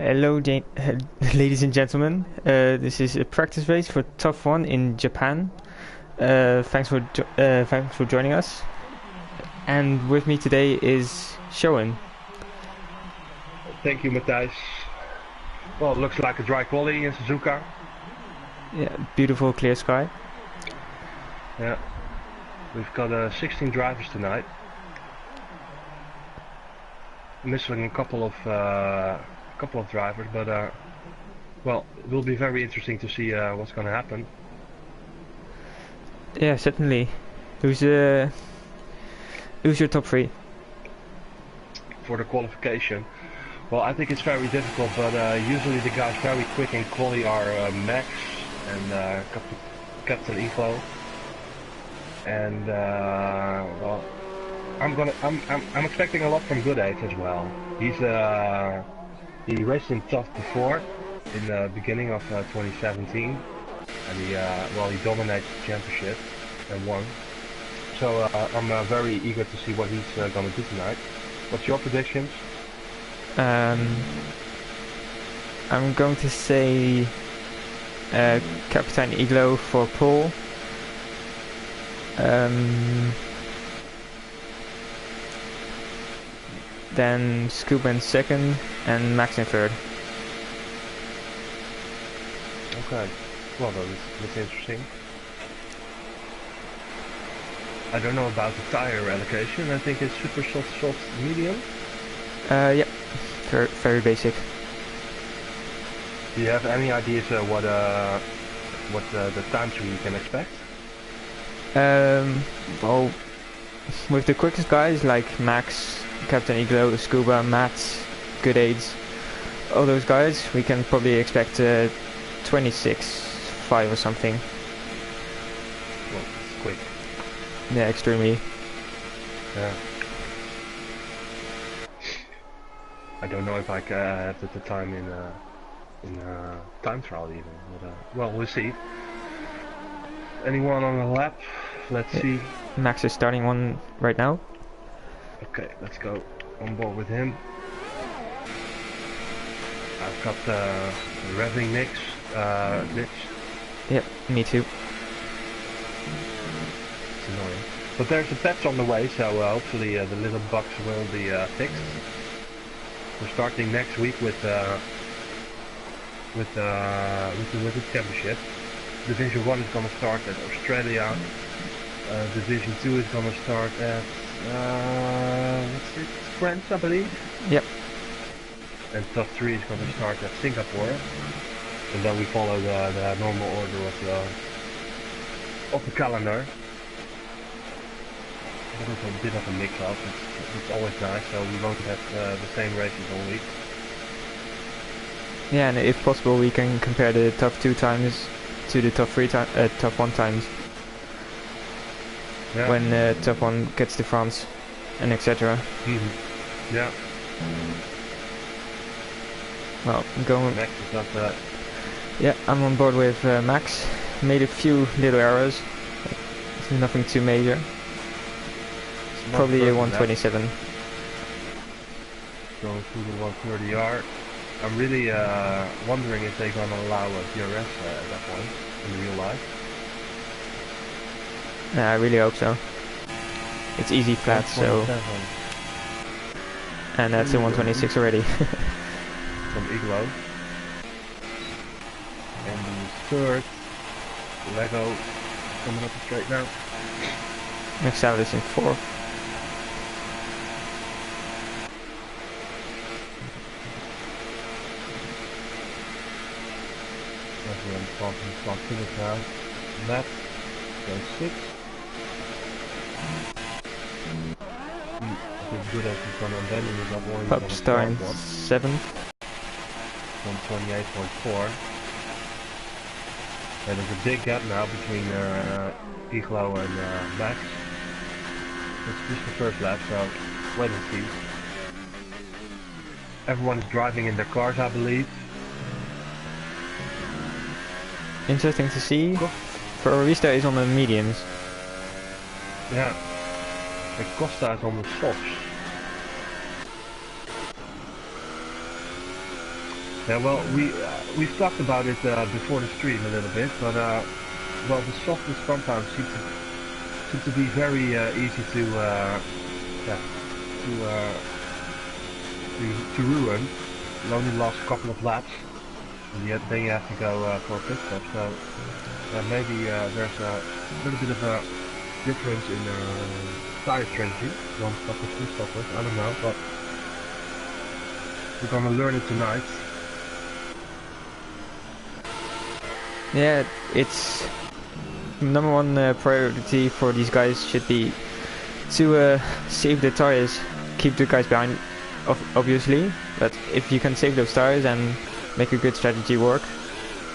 Hello, ladies and gentlemen. This is a practice race for TUF1 in Japan. Thanks for joining us. And with me today is Shoen. Thank you, Matthijs. Well, it looks like a dry quali in Suzuka. Yeah, beautiful clear sky. Yeah, we've got 16 drivers tonight. Missing a couple of drivers, but well, it will be very interesting to see what's going to happen. Yeah, certainly. Who's your top three? For the qualification, well, I think it's very difficult, but usually the guys very quick in quali are Max and Captain Evo. And well, I'm expecting a lot from Good Age as well. He raced in TUF before in the beginning of 2017, and he dominated the championship and won. So I'm very eager to see what he's gonna do tonight. What's your predictions? I'm going to say Captain Iglo for pole. Then Scuba in second and Max in third. Okay, well that's interesting. I don't know about the tire allocation. I think it's super soft, medium. Yeah, very basic. Do you have any ideas what the times we can expect? Well, with the quickest guys like Max, Captain Iglo, Scuba, Matt, Good Aids, all those guys, we can probably expect 26.5 or something. Well, it's quick. Yeah, extremely. Yeah. I don't know if I can have the time in time trial even, but well, we'll see. Anyone on the lap? Let's see. Max is starting one right now. Okay, let's go on board with him. I've got revving Nix. Yep, me too. It's annoying. But there's a patch on the way, so hopefully the little bugs will be fixed. We're starting next week with the championship. Division 1 is going to start at Australia. Division 2 is going to start at what's it? France, I believe. Yep. And TUF3 is going to start at Singapore. And then we follow the normal order of the calendar. But it's a bit of a mix-up. It's always nice, so we won't have the same races all week. Yeah, and if possible, we can compare the TUF2 times to the TUF1 times. Yeah. When TUF1 gets to France, and etc. Yeah. Well, I'm going. Max is not that. Yeah, I'm on board with Max. Made a few little errors. It's nothing too major. Probably a 127. Going through the 130R. I'm really wondering if they're gonna allow a DRS at that point in real life. Yeah, I really hope so. It's easy flat, so. And that's a 126 already. From Iglo. And the third Lego coming up straight now. Next out is in fourth. Everyone talking to it now. Matt goes 6. I think Good as he's gonna then he's not worried. Pup starting 7th. 128.4. And there's a big gap now between Iglo and Max. It's just the first lap, so wait and see. Everyone is driving in their cars, I believe. Interesting to see. Ferrarista is on the mediums. Yeah. And Costa is on the softs. Yeah, well, we've talked about it before the stream a little bit, but well, the softness sometimes seems to be very easy to yeah, to ruin. It only lasts a couple of laps, and yet then you have to go for a pit stop. So maybe there's a little bit of a difference in tire strategy. One stopper, two stoppers. I don't know, but we're gonna learn it tonight. Yeah, it's number one priority for these guys should be to save the tires, keep the guys behind, obviously. But if you can save those tires and make a good strategy work,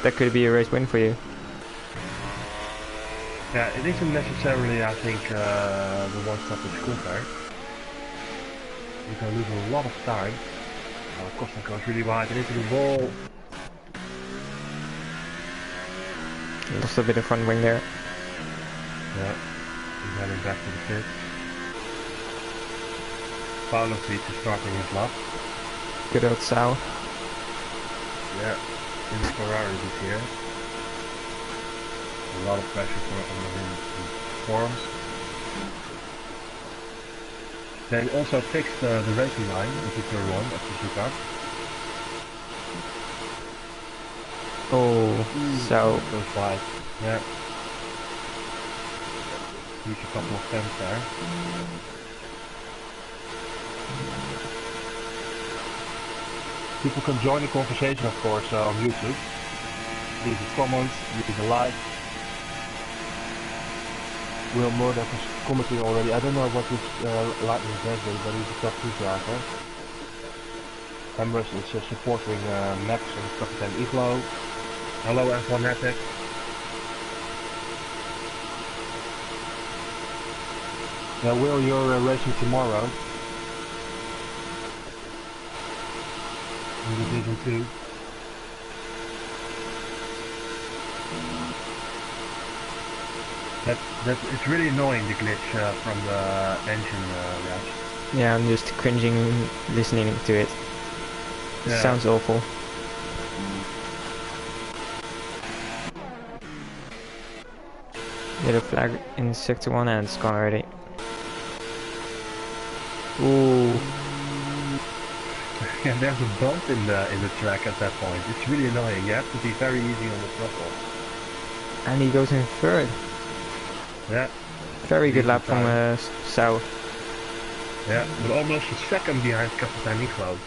that could be a race win for you. Yeah, it isn't necessarily, I think, the one stop is quicker. You can lose a lot of time. Costa goes really wide and into the wall. Lost a bit of front wing there. Yeah, he's heading back to the pit. Paulo is starting his lap. Good old Sal. Yeah, in the Ferrari this year. A lot of pressure on him to perform. They also fixed the racing line into turn 1 of Suzuka. Oh, so goes wide. Yeah. Reach a couple of temps there. People can join the conversation, of course, on YouTube. Leave a comment, leave a like. Will Murdoch is commenting already. I don't know what this lightning does, but he's a top 2 driver. Ambrose is supporting Max and Captain Iglo. Hello Antoinette. Yeah, Will, you're racing tomorrow. In Division 2. It's really annoying, the glitch from the engine rash. yeah, I'm just cringing listening to it. Yeah. Sounds awful. Yellow flag in sector 1 and it's gone already. Ooh. Yeah, there's a bump in the track at that point. It's really annoying. You have to be very easy on the throttle. And he goes in third. Yeah. Very good lap from South. Yeah, but almost a second behind Captain Iglo.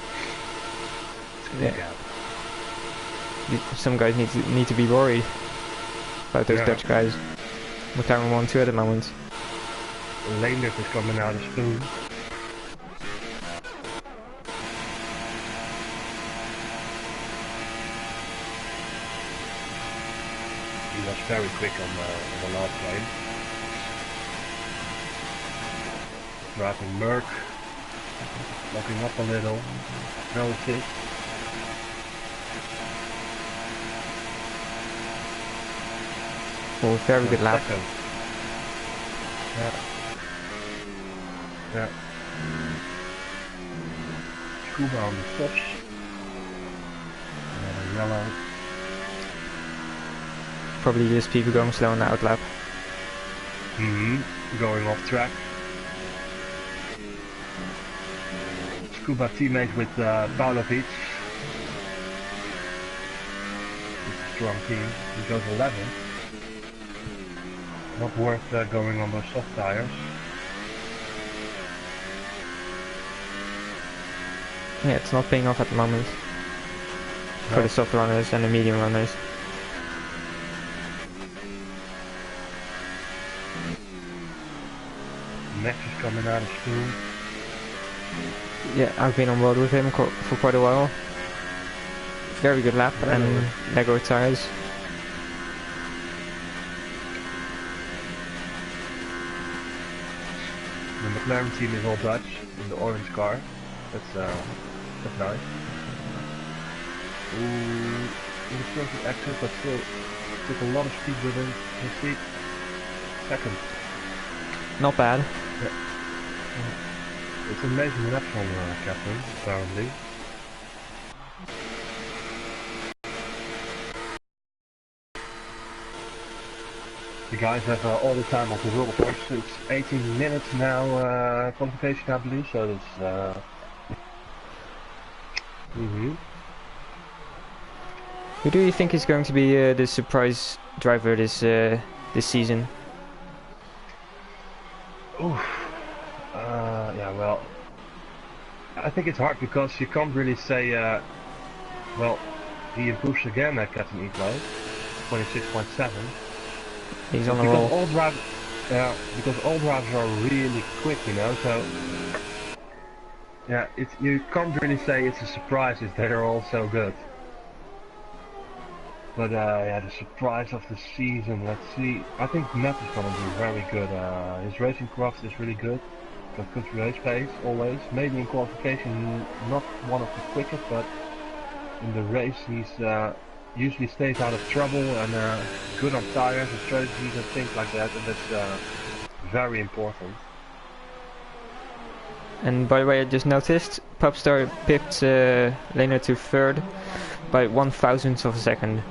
It's a good gap. Some guys need to be worried about those Dutch guys. McLaren 1-2 at the moment. Leendert is coming out of spoon. He was very quick on the last lane. Driving Merck. Locking up a little. No assist. Oh, very good lap. Second. Yeah. Yeah. Scuba on the softs. Yellow. Probably just people going slow on the outlap. Going off track. Scuba teammate with Pavlovic. It's a strong team. He goes 11th. Not worth going on those soft tires. Yeah, it's not paying off at the moment. No. For the soft runners and the medium runners. Max is coming out of spoon. Yeah, I've been on board with him for quite a while. Very good lap and Lego tires. The McLaren team is all Dutch in the orange car. That's nice. Ooh, in the front of exit, but still took a lot of speed with him. His feet. Second. Not bad. Yeah. It's an amazing lap from Captain, apparently. The guys have all the time of the world. Of course, it's 18 minutes now qualification, I believe. So it's. Who do you think is going to be the surprise driver this season? Oof. Yeah, well, I think it's hard because you can't really say. Well, he improves again at Captain Evo, 26.7. He's on the roll. All drivers, yeah, because all drivers are really quick, you know. So yeah, you can't really say it's a surprise if they're all so good. But yeah, the surprise of the season. Let's see. I think Matt is gonna be very good. His racing craft is really good. Got good race pace always. Maybe in qualification not one of the quickest, but in the race he's usually stays out of trouble and good on tires and strategies and things like that, and that's very important. And by the way, I just noticed Popstar pipped Lena to third by 1/1000th of a second.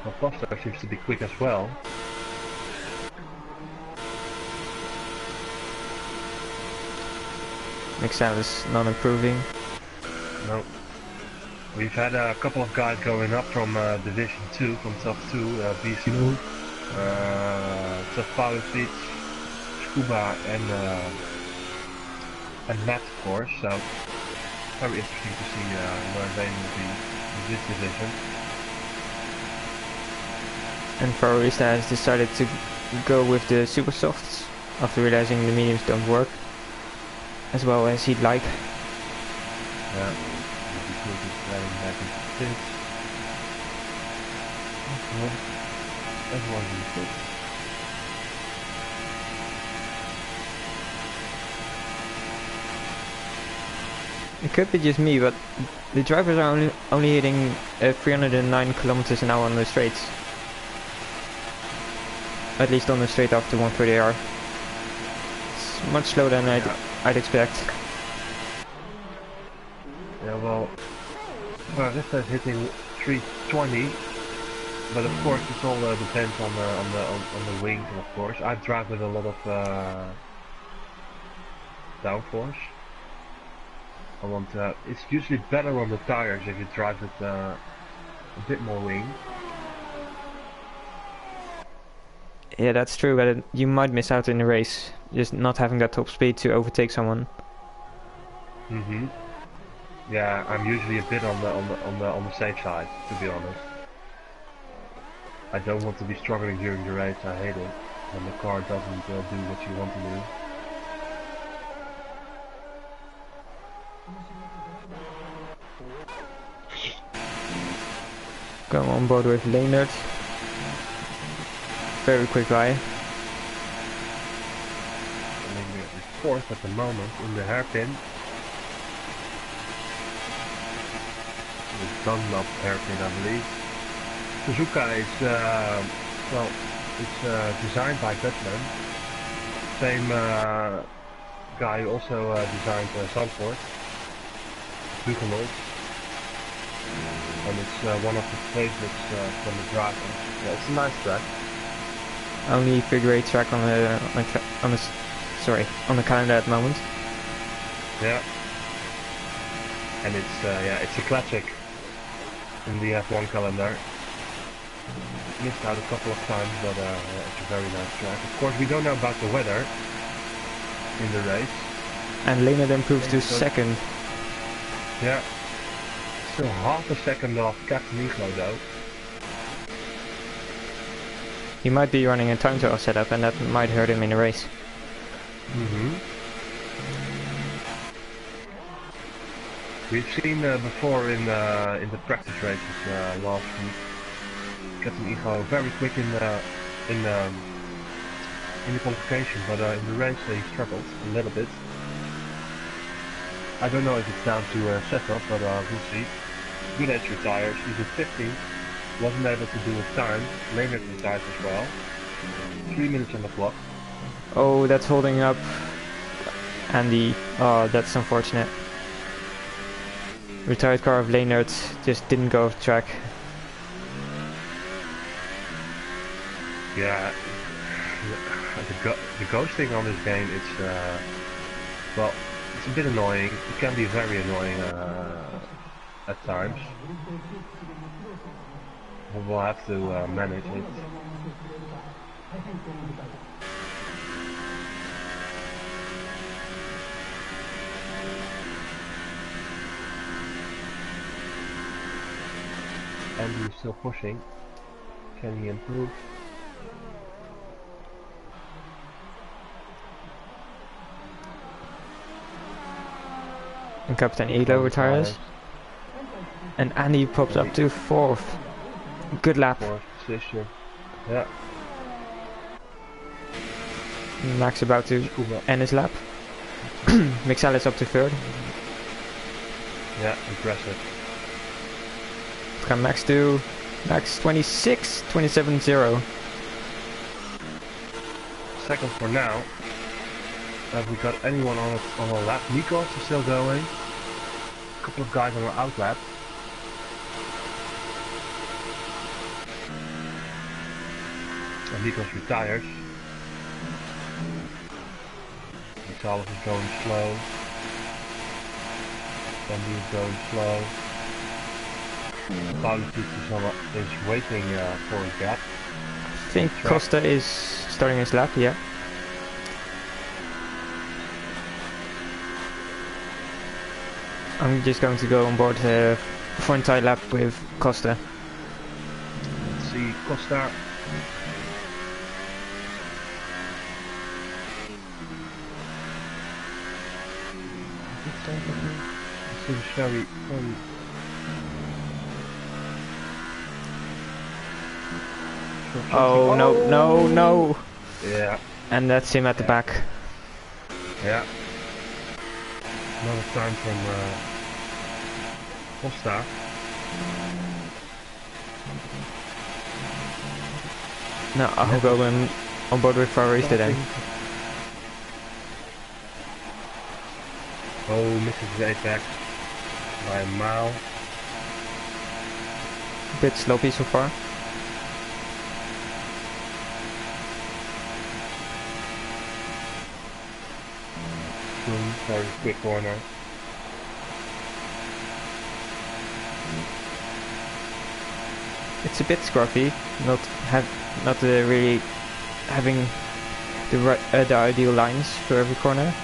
Well, Popstar seems to be quick as well. McSam is not improving. No. We've had a couple of guys going up from Division 2, from TUF2, BC, TUF1, Scuba and Matt, of course, so very interesting to see where they will be in this division. And Farorista has decided to go with the super softs after realizing the mediums don't work as well as he'd like. Yeah. Back into pits. Everyone's in the pits. It could be just me, but the drivers are only hitting 309 kilometers an hour on the straights. At least on the straight after 130R. It's much slower than I'd expect. Yeah, well, this is hitting 320, but of course it all depends on the wings, and of course I drive with a lot of downforce. It's usually better on the tires if you drive with a bit more wing. Yeah, that's true, but you might miss out in the race, just not having that top speed to overtake someone. Yeah, I'm usually a bit on the safe side, to be honest. I don't want to be struggling during the race. I hate it when the car doesn't do what you want to do. Go on board with Leonard. Very quick guy. Leonard is fourth at the moment in the hairpin. The Dunlop hairpin, I believe. Suzuka is, well, it's designed by Dutchman. Same guy who also designed Zandvoort, Hugenholz. And it's one of the favorites from the drivers. Yeah, it's a nice track. Only figure 8 track on the calendar at the moment. Yeah. And it's a classic in the F1 calendar. Missed out a couple of times, but it's a very nice track. Of course, we don't know about the weather in the race. And Leonard improves to second. Yeah. Still half a second off Captain Evo though. He might be running a time trial setup, and that might hurt him in the race. We've seen before in the practice races last week, Captain Evo very quick in the qualification, but in the race he struggled a little bit. I don't know if it's down to setup, but we'll see. Good entry tires. He's at 15. Wasn't able to do a time. Leonard retired as well. 3 minutes on the clock. Oh, that's holding up Andy. Oh, that's unfortunate. Retired car of Leonard just didn't go off track. Yeah, the ghosting on this game, well, it's a bit annoying. It can be very annoying at times. But we'll have to manage it. And he's still pushing. Can he improve? And Captain Elo retires. And Andy pops up to 4th. Good lap. 4th position. Yeah. Max about to end his lap. Mixalis up to 3rd. Yeah, impressive. Let's come Max to Max 26, 27-0. Second for now. Have we got anyone on a lap? Nikos is still going. A couple of guys on an out lap. And Nikos retires. Mixalis is going slow. Sandy is going slow. Paulus is waiting for a gap. I think Costa is starting his lap, yeah. I'm just going to go on board for entire lap with Costa. Let's see, Costa. This seems very Oh no. Yeah. And that's him at the back. Yeah. Another time from Costa. No, I'll go on board with Farista then. Oh, misses the apex by a mile. Bit sloppy so far. Very quick corner. It's a bit scruffy, not really having the ideal lines for every corner.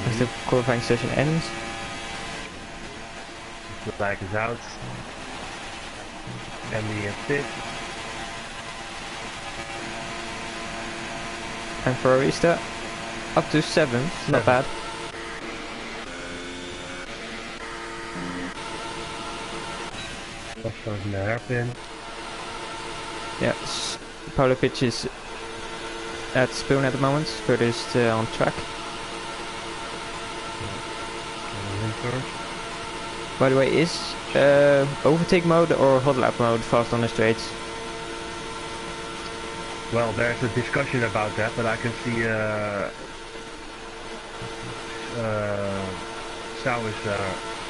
As the qualifying session ends. The flag is out. And the pit. And Farista up to 7th, not bad. Costa in the hairpin. Yes, Pavlovic is at Spoon at the moment, furthest on track. By the way, is overtake mode or hot lap mode fast on the straights? Well, there's a discussion about that, but I can see Sao is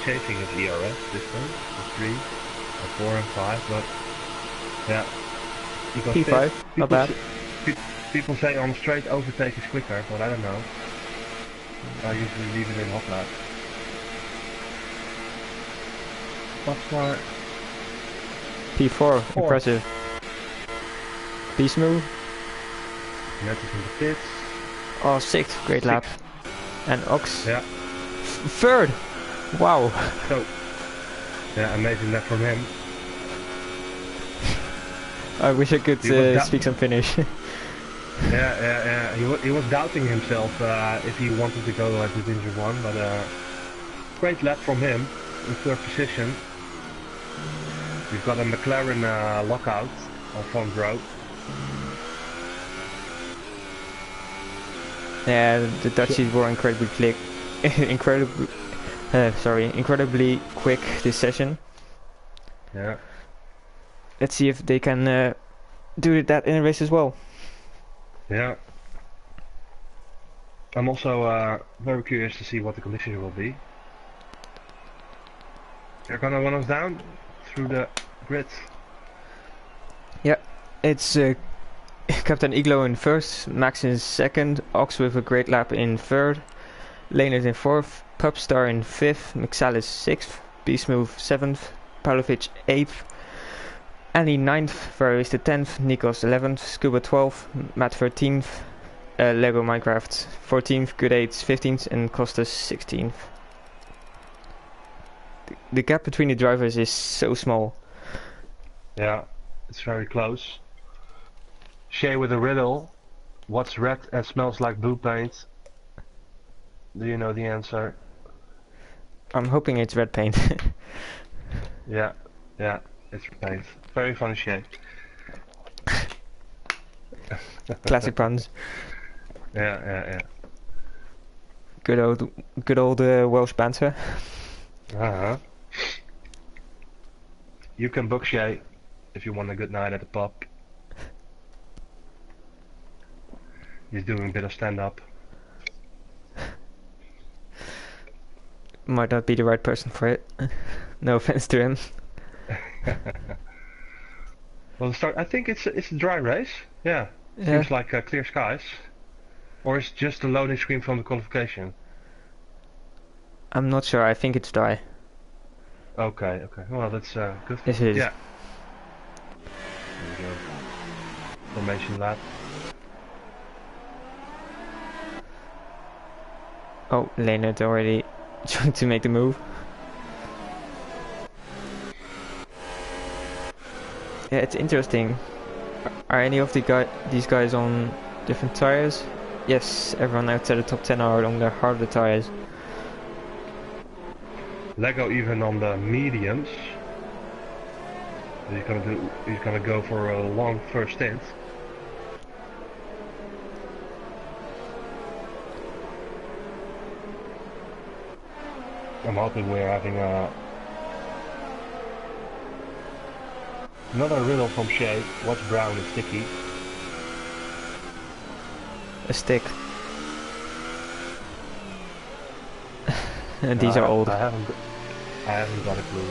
chasing his ERS this time, the 3, 4 and 5, but yeah. P5, not bad. People say on straight overtake is quicker, but I don't know. I usually leave it in hot lap. Passport. P4, impressive. P smooth. Net is in the pits. Oh, 6th, great lap. And Ox, yeah. 3rd. Wow. So, yeah, amazing lap from him. I wish I could speak some Finnish. Yeah. He was doubting himself if he wanted to go to Division 1, but great lap from him in 3rd position. We've got a McLaren lockout on front row. Yeah, the Dutchies were incredibly incredibly quick this session. Yeah. Let's see if they can do that in a race as well. Yeah. I'm also very curious to see what the conditions will be. They're gonna run us down through the grid. Yeah, It's Captain Iglo in first, Max in second, Ox with a great lap in third, Leonard in fourth, Pupstar in fifth, Mixalis sixth, B-Smooth seventh, Pavlovic eighth, Annie ninth, Varys the 10th, Nikos 11th, Scuba 12th, Matt 13th, Lego Minecraft 14th, Good 8th 15th, and Costas 16th. The gap between the drivers is so small. Yeah, it's very close. Shay with a riddle. What's red and smells like blue paint? Do you know the answer? I'm hoping it's red paint. Yeah, it's red paint. Very funny, Shay. Classic puns. Yeah. Good old Welsh banter. Uh-huh. You can book Shay if you want a good night at the pub. He's doing a bit of stand-up. Might not be the right person for it. No offense to him. Well, I think it's a dry race. Yeah. Seems like clear skies. Or is it just a loading screen from the qualification? I'm not sure. I think it's dry. Okay. Well, that's good. It is. Yeah. There we go. Formation lap. Oh, Leonard already trying to make the move. Yeah, it's interesting. Are any of these guys on different tires? Yes, everyone outside the top 10 are on the harder tires. Lego even on the mediums. He's gonna go for a long first stint. I'm hoping we're having another riddle from Shay. What's brown and sticky? A stick. And these are old. I haven't got a clue.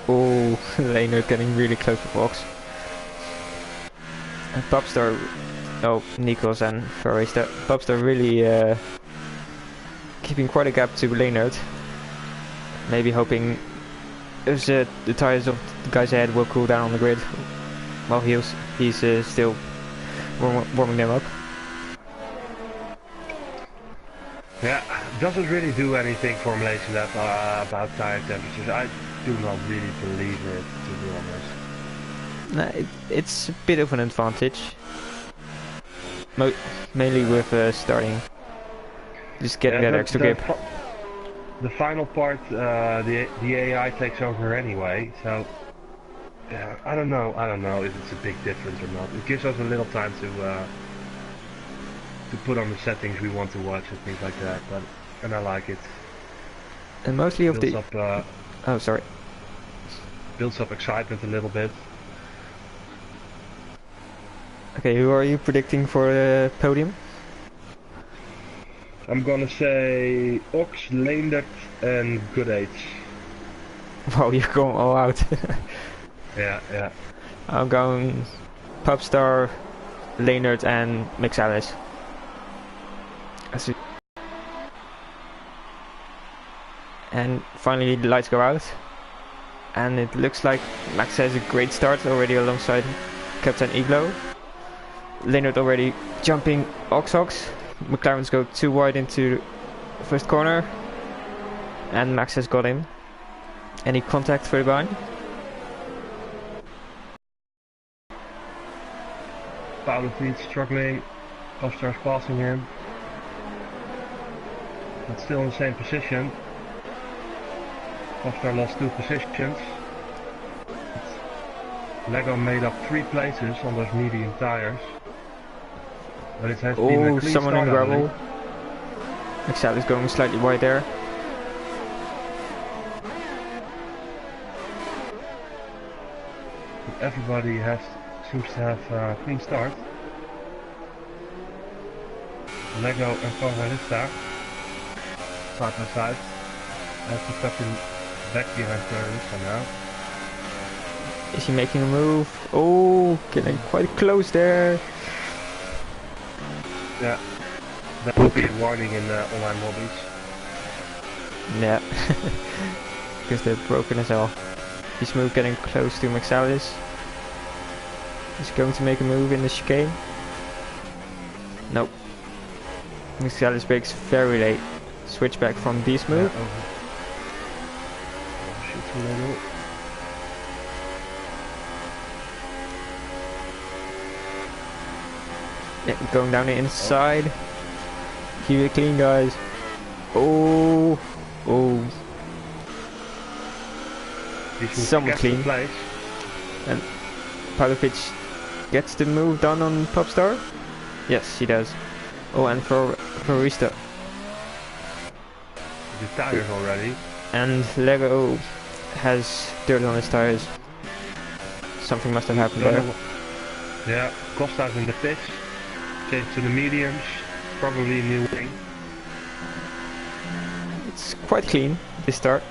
Oh, Leonard getting really close to Fox. And Pupstar, Nikos and Farista. Pupstar really keeping quite a gap to Leonard. Maybe hoping the tires of the guys ahead will cool down on the grid while he's still warming them up. Yeah, doesn't really do anything formulation that about tire temperatures. I do not really believe it, to be honest. Nah, it's a bit of an advantage. Mainly with starting. Just getting that extra grip. The final part, the AI takes over anyway, so yeah, I don't know if it's a big difference or not. It gives us a little time to put on the settings we want to watch and things like that, and I like it. And mostly of the... oh, sorry. Builds up excitement a little bit. Okay, who are you predicting for the podium? I'm gonna say Ox, Leendert and Good 8. Wow, you're going all out. Yeah. I'm going Pupstar, Leonard and Mixalis. And finally the lights go out. And it looks like Max has a great start already alongside Captain Iglo. Leonard already jumping Ox. McLaren's go too wide into the first corner. And Max has got him. Any contact further behind? Pavlovic struggling. Pupstar's passing him. But still in the same position. Pupstar lost 2 positions. Lego made up 3 places on those medium tires. But it has been a clean someone start, in gravel. Excel is going slightly wide there. Everybody seems to have a clean start. Lego and Pavarista side by side. As the Captain back behind Fernandez now. Is he making a move? Oh, getting quite close there. Yeah, that would be a warning in online lobbies. Yeah, because they're broken as hell. He's moved getting close to Maxalis. He's going to make a move in the chicane. Nope. Maxalis breaks very late. Switch back from this move. Yeah, shoots a little. Yeah, going down the inside. Keep it clean, guys. Oh, oh. Somewhat clean. And Pavlovic gets the move done on Popstar. Yes, he does. Oh, and for Rista. The tires already. And Lego has dirt on his tires. Something must have happened there. Yeah, Costa's in the pits. Changed to the mediums. Probably a new wing. It's quite clean, this start.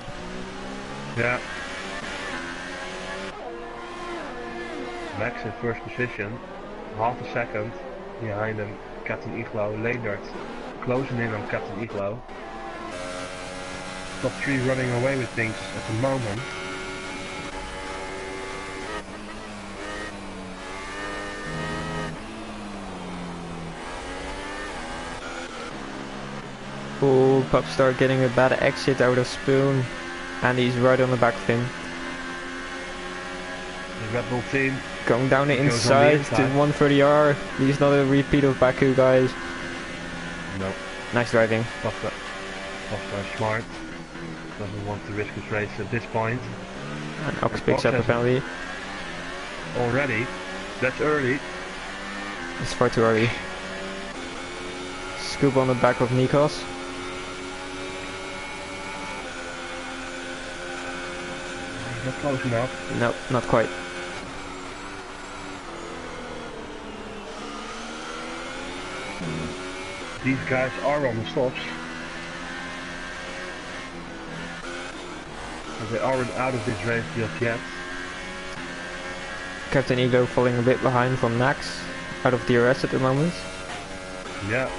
Yeah. Max in first position. Half a second behind him, Captain Iglo. Leendert closing in on Captain Iglo. Top 3 running away with things at the moment. Oh, Popstar getting a bad exit out of Spoon. And he's right on the back of him. The Red Bull team going down the inside to 130R. He's not a repeat of Baku, guys. No. Nice driving. Popstar smart. Doesn't want to risk his race at this point. And Ox picks up a penalty. Already? That's early. It's far too early. Scoop on the back of Nikos. Not close enough. Nope, not quite. These guys are on the stops. But they aren't out of this race just yet. Captain Iglo falling a bit behind from Max. Out of DRS at the moment. Yeah.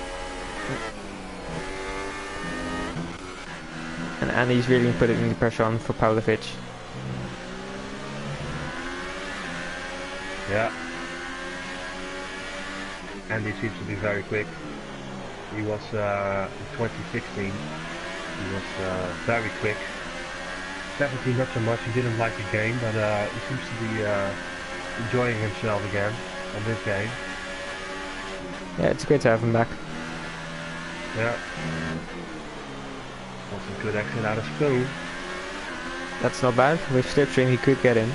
And Andy's really putting the pressure on for Pavlovic. Yeah. Andy seems to be very quick. He was in 2016. He was very quick. 17 not so much. He didn't like the game, but he seems to be enjoying himself again on this game. Yeah, it's great to have him back. Yeah. Also a good exit out of Spoon. That's not bad. With slipstream he could get in.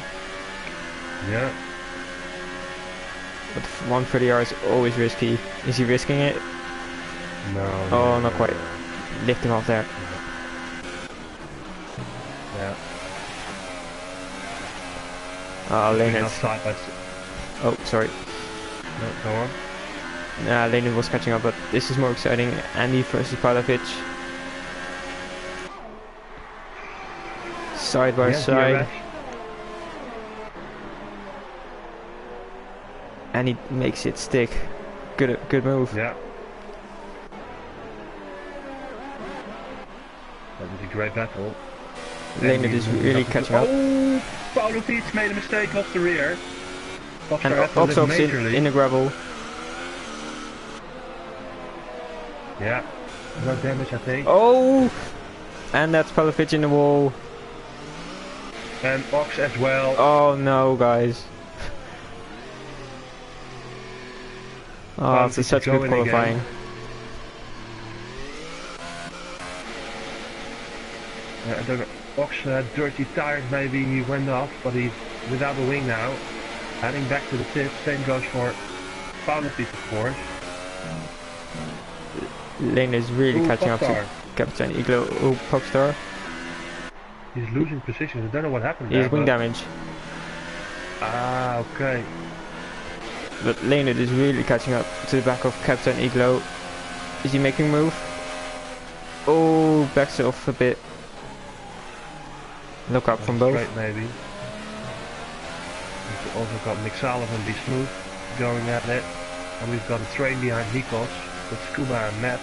Yeah. But 130R is always risky. Is he risking it? No. Oh, not quite. Lift him off there. Yeah. Leonard. Oh, sorry. No, go on. Leonard was catching up, but this is more exciting. Andy versus Pavlovic. Side by side. And he makes it stick. Good move. Yeah. That was a great battle. Leonard is really catching up. Oh, Pavlovic made a mistake off the rear. And Ox in the gravel. Yeah, no damage I think. Oh! And that's Pavlovic in the wall. And Ox as well. Oh no, guys. Oh, it's such good qualifying. I don't know. Ox dirty tires, maybe he went off, but he's without the wing now. Heading back to the tip. Same goes for Pavlovic, of course. Lane is really catching up to Captain Iglo. Oh, Popstar. He's losing positions. I don't know what happened He there. has wing damage. Ah, okay. But Leonard is really catching up to the back of Captain Iglo. Is he making a move? Oh, backs off a bit. Look up from both. Straight maybe. We've also got Nick Sullivan, be smooth, going at it. And we've got a train behind Nikos with Scuba and Matt.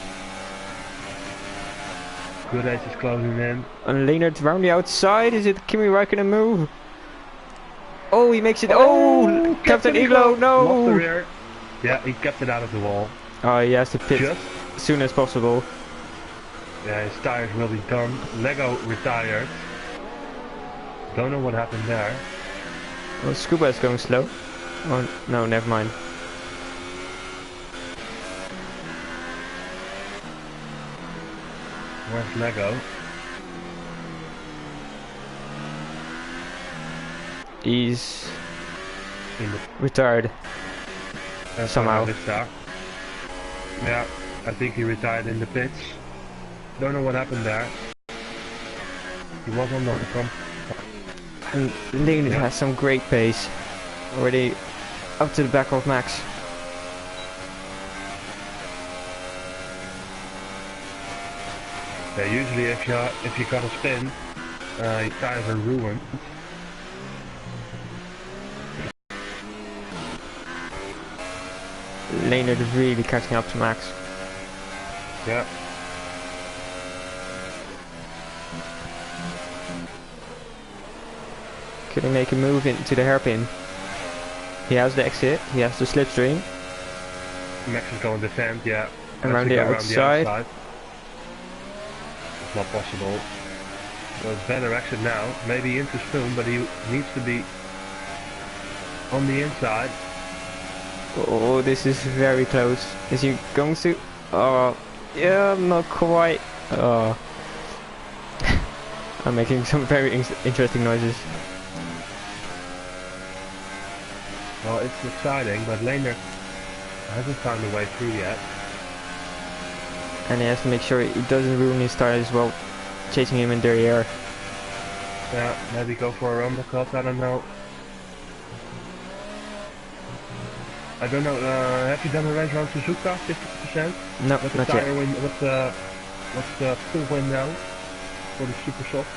Good Ace is closing in. And Leonard round the outside. Is it Kimi Räikkönen move? Oh, he makes it. Oh, Captain Iglo, no! Lost the rear. Yeah, he kept it out of the wall. Oh, he has to pit Just as soon as possible. Yeah, his tires will be done. Lego retired. Don't know what happened there. Oh, Scuba is going slow. Oh, no, never mind. Where's Lego? He's retired somehow. Yeah, I think he retired in the pits. Don't know what happened there. He was on the front. And Leonard has some great pace. Already up to the back of Max. Yeah, usually if you got a spin, your tires are ruined. Leonard really catching up to Max. Yeah. Could he make a move into the hairpin? He has the exit, he has the slipstream. Max is going to defend, yeah. Around the outside. It's not possible. So it's better exit now. Maybe into Spoon, but he needs to be on the inside. Oh, this is very close. Is he going to? Oh, yeah, not quite. Oh. I'm making some very interesting noises. Well, it's exciting, but Leonard hasn't found a way through yet. And he has to make sure he doesn't ruin his tires while chasing him in the air. Yeah, maybe go for a undercut, I don't know. I don't know, have you done a race around Suzuka, 50%? No, What's not the tire yet. win, what's the full win now for the super soft?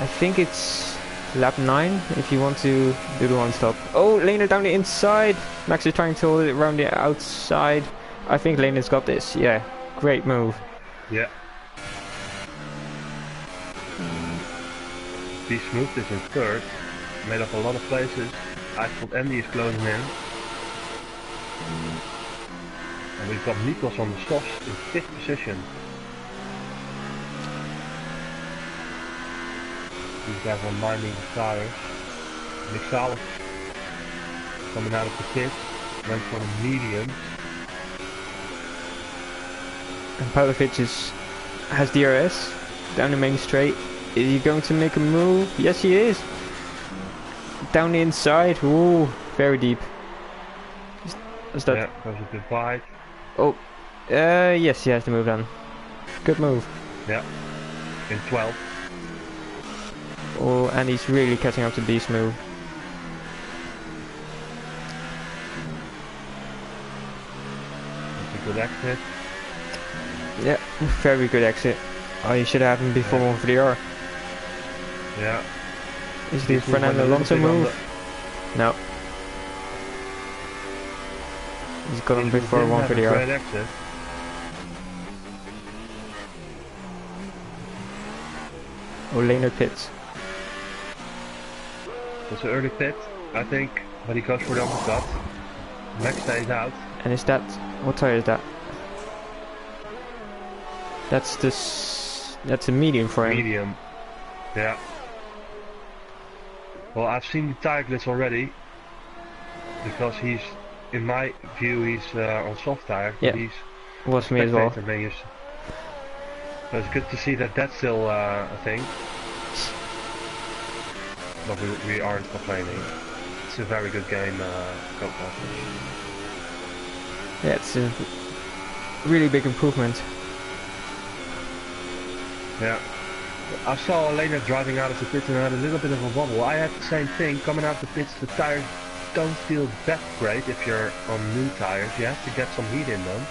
I think it's lap 9 if you want to do the one stop. Oh, Leonard down the inside. Max is trying to hold it around the outside. I think Leonard's got this. Yeah, great move. Yeah. Be Smooth is in third, made up a lot of places. I thought Andy is closing in. And we've got Nikos on the softs in 5th position. These guys are minding the tires. Nick Sullivan coming out of the pit, went for the medium. And Pavlovic has DRS down the main straight. Is he going to make a move? Yes, he is. Down the inside. Ooh, very deep. Is that? Yeah, that was a good bite. Oh, yes, he has the move done. Good move. Yeah, in 12th. Oh, and he's really catching up to Beast move. That's a good exit. Yeah, very good exit. Oh, you should have him before Yeah. 1 Yeah. Is the Fernando Alonso move? No. He's got him before 1 Great exit. Oh, Leonard pits. That's an early pit, I think, but he goes for the undercut. Max stays out. And is that... what tire is that? That's that's a medium for him. Medium. Yeah. Well, I've seen the tire glitch already. Because he's, in my view, he's on soft tire. Yeah, He's was me as well. so it's good to see that that's still a thing. But we aren't complaining. It's a very good game, go-kart. Yeah, it's a really big improvement. Yeah. I saw Leonard driving out of the pit and had a little bit of a wobble. I had the same thing. Coming out of the pits, the tires don't feel that great if you're on new tires. You have to get some heat in them.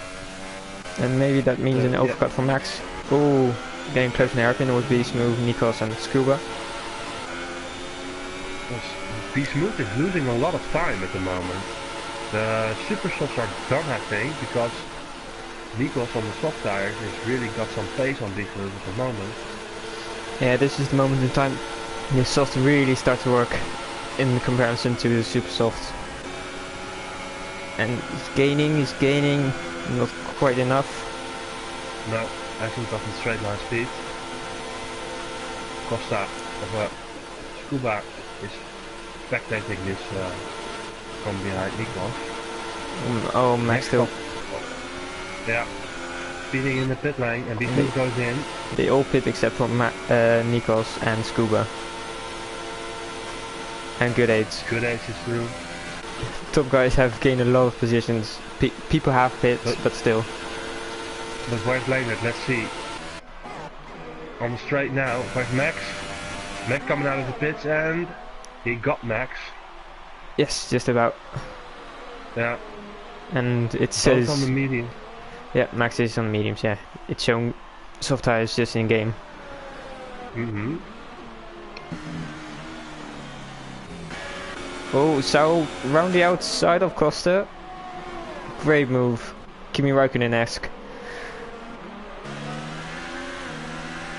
And maybe that means an overcut for Max. Oh, getting close in the hairpin would be smooth, Nikos and Scuba. Smooth is losing a lot of time at the moment. The super softs are done, I think, because Nikos on the soft tires has really got some pace on Smooth at the moment. Yeah, this is the moment in time the soft really start to work in comparison to the super soft. And he's gaining, not quite enough. No, hasn't gotten straight line speed. Costa of Scuba is spectating this from behind Nikos. Oh, Max still. Yeah, speeding in the pit lane and Smooth goes in. They all pit except for Nikos and Scuba. And Good Aids. Good Aids is through. Top guys have gained a lot of positions. People have pits, but still. But where's Leonard? Let's see. On the straight now, where's Max? Max coming out of the pits and he got Max. Yes, just about. Yeah. And it Both says on the medium. Yeah, Max is on the mediums, yeah. It's showing soft tires just in game. Oh, so round the outside of Costa. Great move. Kimi Räikkönen-esque.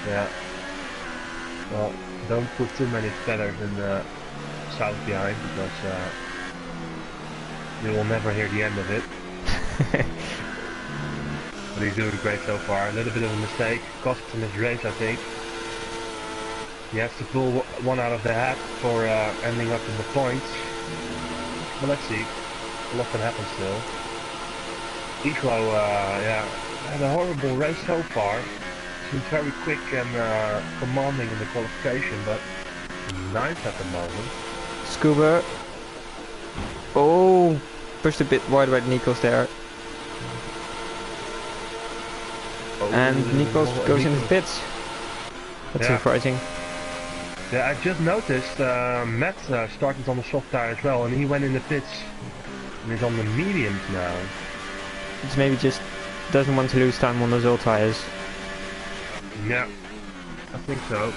Yeah. Well, don't put too many feathers in the south behind because you will never hear the end of it. But he's doing great so far. A little bit of a mistake. Cost him his race, I think. He has to pull one out of the hat for ending up in the points. But let's see. A lot can happen still. Eco, yeah, had a horrible race so far. Seems very quick and commanding in the qualification, but ninth at the moment. Scuba. Oh, pushed a bit wide by Nikos there. Oh, And Nikos goes into the pits. That's surprising. Yeah, I just noticed Matt started on the soft tire as well, and he went in the pits and is on the mediums now. It's maybe just doesn't want to lose time on those old tires. Yeah, I think so.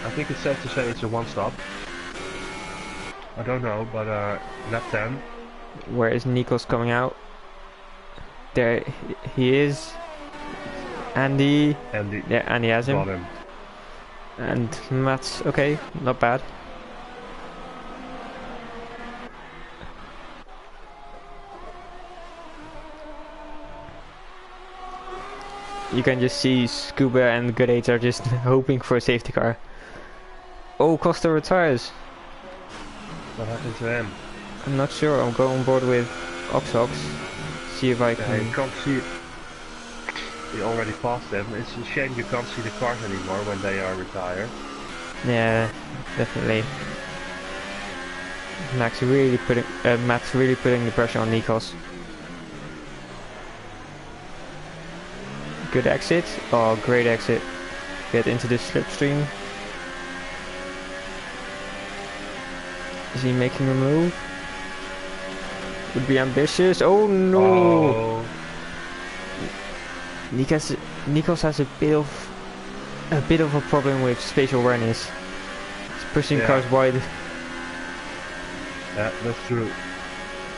I think it's safe to say it's a one-stop. I don't know, but lap 10. Where is Nikos coming out? There he is. Andy. Yeah, Andy has him. Got him. And Matt's okay, not bad. You can just see Scuba and Good Aids are just hoping for a safety car. Oh, Costa retires. What happened to him? I'm not sure. I'm going on board with Oxox. See if I can. You can't see it. You already passed them. It's a shame you can't see the cars anymore when they are retired. Yeah, definitely. Matt's really putting the pressure on Nikos. Good exit. Oh, great exit. Get into the slipstream. Is he making a move? Would be ambitious. Oh no! Oh. Nikos has a bit of a problem with spatial awareness. He's pushing cars wide. Yeah, that's true.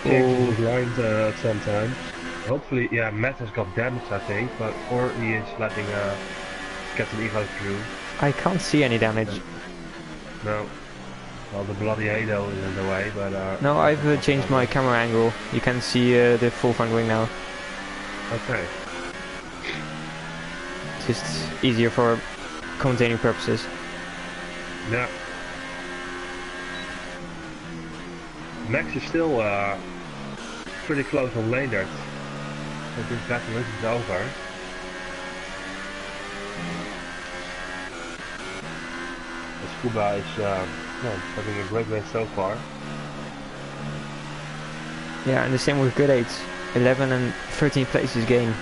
Changes his lines sometimes. Hopefully, yeah, Matt has got damage, I think, or he is letting Captain Evo through. I can't see any damage. No. Well, the bloody halo is in the way, but no, I've changed my camera angle. You can see the full front wing now. Okay. Just easier for commentating purposes. Yeah. Max is still pretty close on Leonard. So this battle isn't over. The Scuba is having a great race so far. Yeah, and the same with Good Aids. 11 and 13 places gain.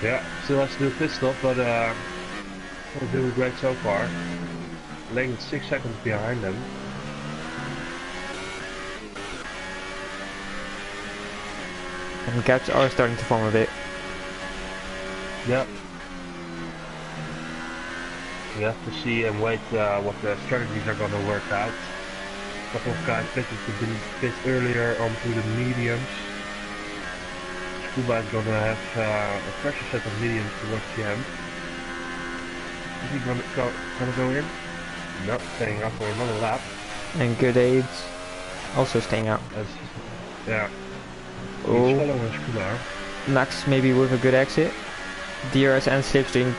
Yeah, still has to do a pit stop, but they're doing great so far. Leonard 6 seconds behind them. And gaps are starting to form a bit. Yeah. We have to see and wait what the strategies are going to work out. A couple of guys pitted a bit earlier onto the mediums. Scuba is going to have a fresher set of mediums towards the end. Is he going to go in? No, staying up for another lap. And good aids also staying out. Yeah. Oh. He's following Scuba. Max maybe with a good exit. DRS and Slipstream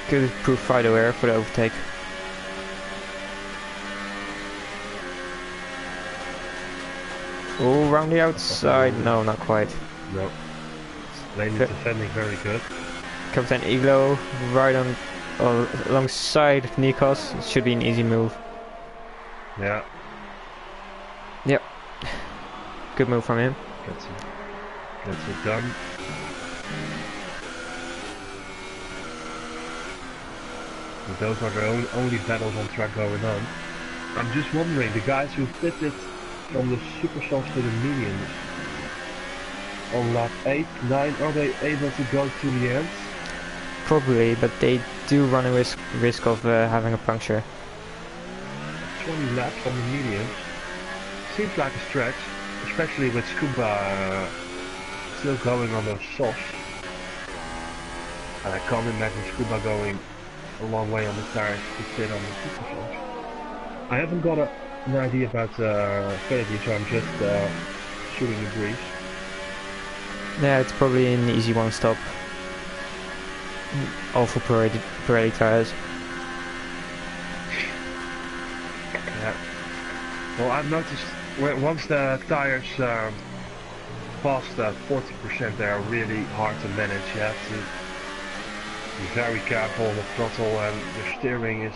could prove fight aware for the overtake. Oh, round the outside. No, not quite. No. Lane is defending very good. Captain Iglo right on alongside Nikos. It should be an easy move. Yeah. Yep. Good move from him. Gets it done. But those are the only battles on track going on. I'm just wondering, the guys who pitted from the super softs to the mediums on lap 8, 9, are they able to go to the end? Probably, but they do run a risk of having a puncture. 20 laps on the mediums. Seems like a stretch, especially with Scuba still going on those softs. And I can't imagine Scuba going a long way on the tires to sit on the super softs. I haven't got an idea about strategy, so I'm just shooting a breeze. Yeah, it's probably an easy one stop. All for Pirelli tires. Yeah. Well, I've noticed once the tires past 40%, they are really hard to manage. You have to be very careful on the throttle, and the steering is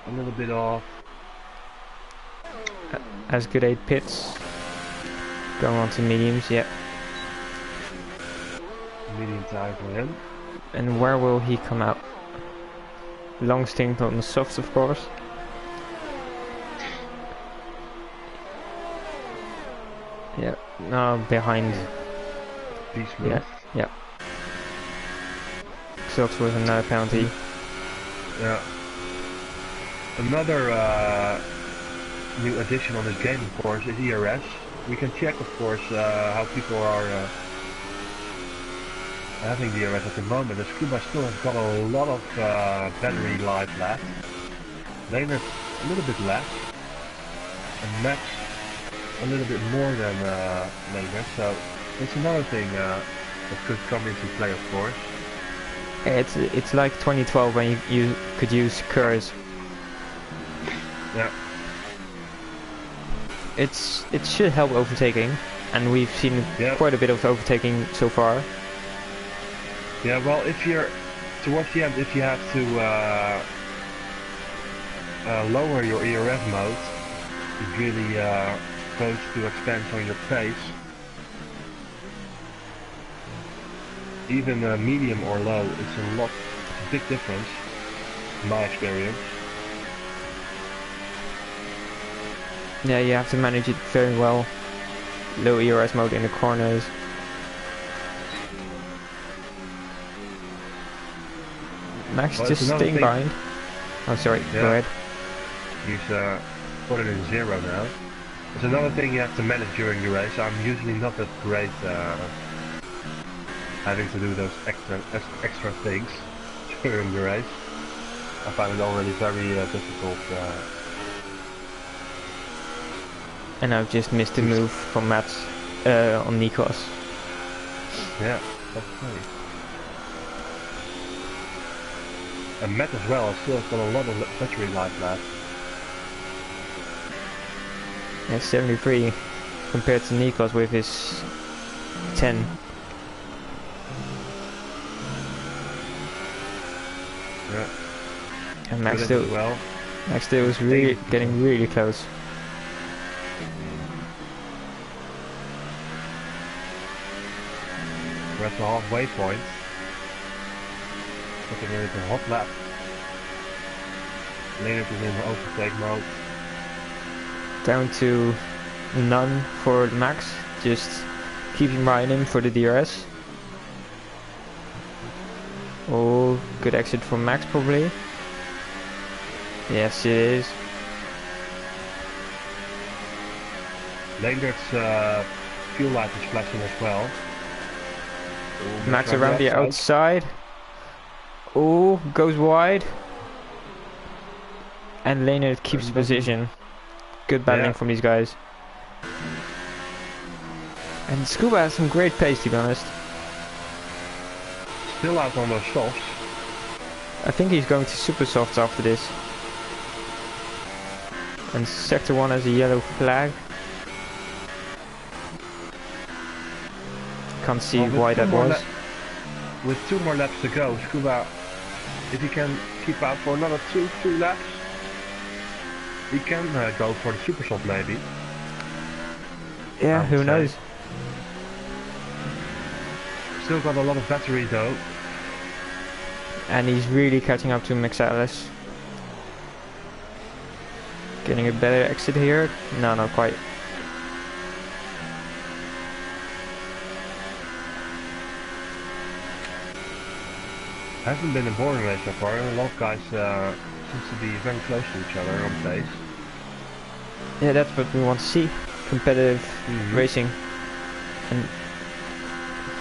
a little bit off. As good 8 pits. Going on to mediums, yeah. Medium tire for him. And where will he come out? Long stint on the softs, of course. Yeah, now behind. Beast move. Yeah, yeah. Silks with another penalty. Yeah. Another new addition on this game, of course, is ERS. We can check, of course, how people are having the ERS at the moment. The Scuba still has got a lot of battery life left. Leonard a little bit less, and Max a little bit more than Leonard. So it's another thing that could come into play, of course. It's like 2012 when you could use Curse. Yeah. It should help overtaking, and we've seen quite a bit of overtaking so far. Yeah, well, if you're towards the end, if you have to lower your ERS mode, it really goes to expense on your pace. Even medium or low, it's a big difference, in my experience. Yeah, you have to manage it very well. Low ERS mode in the corners. Max just staying behind. Oh, sorry, go ahead. He's put it in 0 now. There's another thing you have to manage during the race. I'm usually not that great having to do those extra things during the race. I find it already very difficult. And I've just missed a move from Matt on Nikos. Yeah, that's funny. And Matt as well, still has got a lot of battery life left. Yeah, 73 compared to Nikos with his 10. Yeah. And Max still is really getting really close. We're at the halfway point. Looking at a hot lap. Leonard is in overtake mode. Down to none for Max. Just keeping behind him for the DRS. Oh, good exit from Max probably. Yes, it is. Leindert's fuel light is flashing as well. Ooh, Max around the outside. Oh, goes wide. And Leonard keeps the position. Good battling from these guys. And Scuba has some great pace, to be honest. Still out on those softs. I think he's going to super softs after this. And Sector 1 has a yellow flag. Can't see why that was. With 2 more laps to go, Scuba, if he can keep out for another two laps, he can go for the super soft maybe. Yeah, who knows? Still got a lot of battery though. And he's really catching up to Mixalis. Getting a better exit here? No, not quite. Hasn't been a boring race so far, and a lot of guys seems to be very close to each other on pace. Yeah, that's what we want to see. Competitive racing. And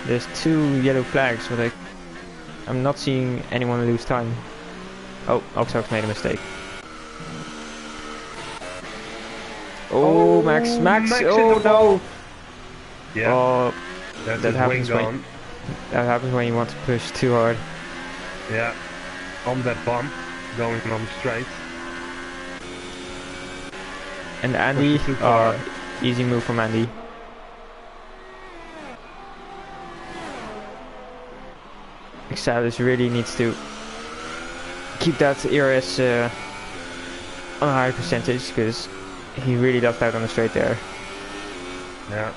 there's 2 yellow flags, but I'm not seeing anyone lose time. Oh, Oxox made a mistake. Oh, Max! Oh no! Yeah. Oh, that happens when you want to push too hard. Yeah, on that bump, going on straight. And Andy, easy move from Andy. Exalis really needs to keep that ERS on a higher percentage, because he really does that on the straight there. Yeah.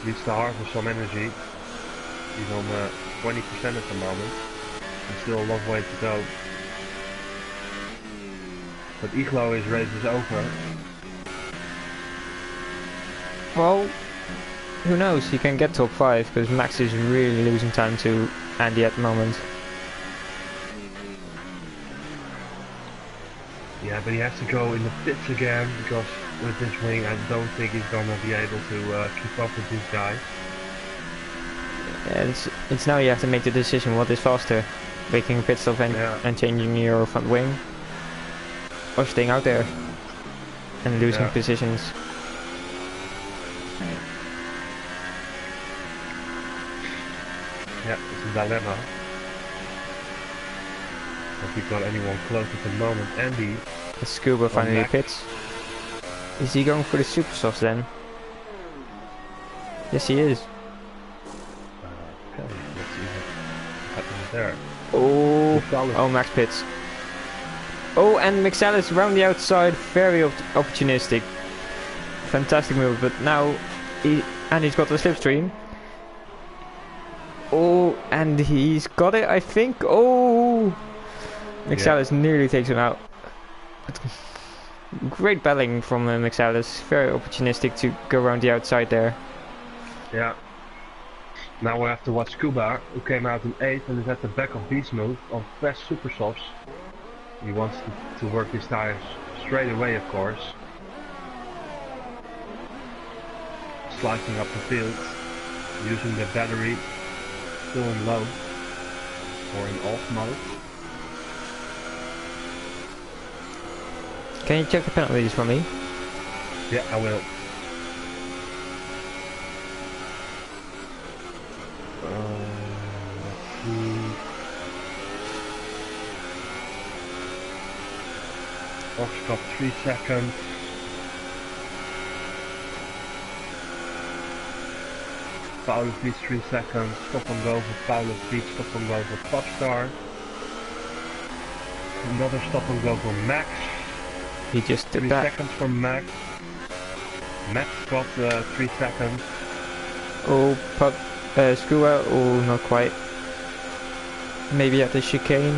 Needs to harvest some energy. He's on 20% at the moment. There's still a long way to go. But Iglo, his race is over. Well, who knows? He can get top 5, because Max is really losing time to Andy at the moment. Yeah, but he has to go in the pits again, because with this wing I don't think he's gonna be able to keep up with these guys. Yeah, it's now you have to make the decision what is faster, making a pit stop and changing your front wing, or staying out there and losing positions. Yeah, it's a dilemma. Have we got anyone close at the moment? Andy. Scuba finally pits. Is he going for the super softs then? Yes, he is. Okay, let's see what happens there. Oh, Max pits. Oh, and Mixalis around the outside, very opportunistic. Fantastic move, but now Andy's got the slipstream. Oh, and he's got it, I think. Oh, Mixalis nearly takes him out. But great battling from Mixalis, very opportunistic to go around the outside there. Yeah. Now we have to watch Scuba, who came out in 8th and is at the back of Beast move on fast super softs. He wants to work his tires straight away, of course. Slicing up the field, using the battery, still in low, or in off mode. Can you check the penalties for me? Yeah, I will. Let's see. Fox got 3 seconds. Paulus beats 3 seconds. Stop and go for Paulus beats stop and go for Popstar. Another stop and go for Max. He just did 3 that. seconds for Max. Max got 3 seconds. Oh, Scuba, oh, not quite. Maybe at the chicane.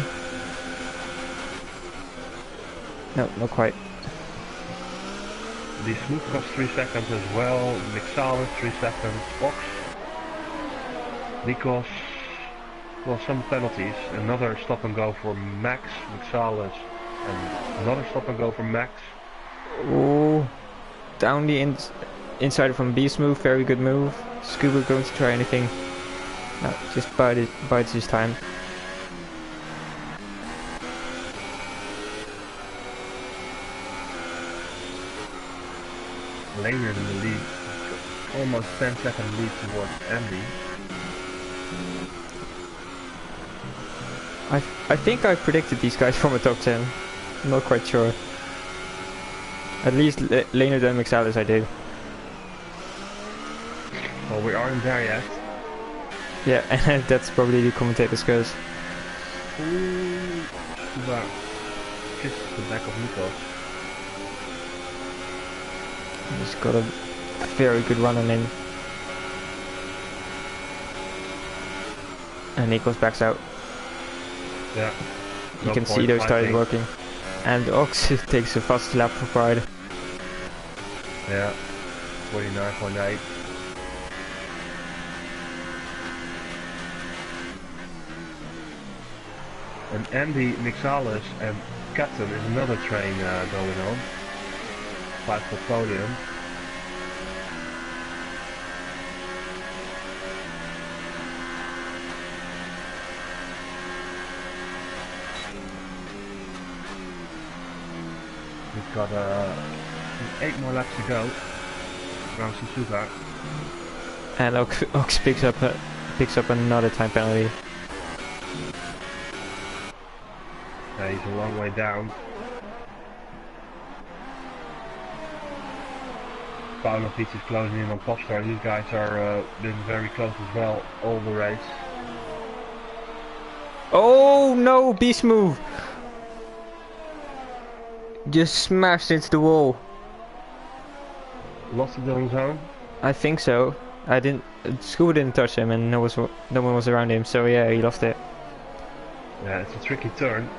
No, not quite. The smooth cost 3 seconds as well. Mixalis 3 seconds. Fox. Nikos. well, some penalties. Another stop and go for Max, Mixalis, and another stop and go for Max. Oh, down the inside from Beast move, very good move. Scuba going to try anything. No, just bites his time. Later in the lead, almost 10-second lead towards Andy. I think I predicted these guys from a top 10. I'm not quite sure. At least later than Mixalis I did. Well, we aren't there yet. Yeah, and that's probably the commentator's curse. Ooh, Scuba kisses the back of Nikos. He's got a very good run on him. And Nikos backs out. Yeah. You can see those tires working. And Ox takes a fast lap for pride. Yeah. 49.8. And Andy, Mixalis and Captain is another train going on. Fight for podium. We've got 8 more laps to go around Suzuka. And Ox picks up another time penalty. He's a long way down. Pavlovic is closing in on Popstar. These guys are been very close as well all the race. Oh no, beast move! Just smashed into the wall. Lost it on his own? I think so. I didn't. Scuba didn't touch him, and no one was around him. So yeah, he lost it. Yeah, it's a tricky turn.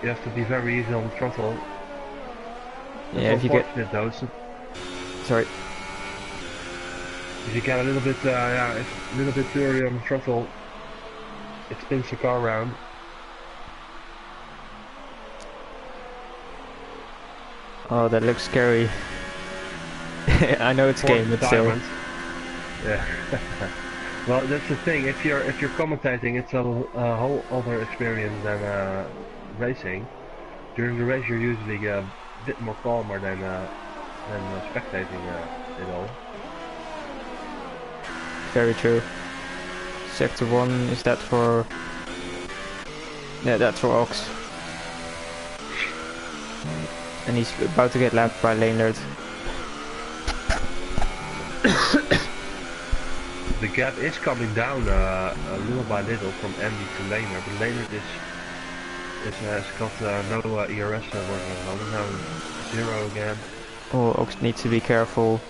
You have to be very easy on the throttle. Yeah, if you get. Though, Sorry. If you get a little bit, a little bit too early on the throttle, it spins the car around. Oh, that looks scary. I know it's a game, but still. Yeah. Well, that's the thing. If you're commentating, it's a whole other experience than racing. During the race, you're usually a bit more calmer than spectating it all. Very true. Sector 1, is that for... Yeah, that's for Ox. And he's about to get lapped by Leonard. The gap is coming down a little by little from Andy to Leonard, but Leonard has got no ERS working at the moment, now 0 again. Oh, Ox needs to be careful.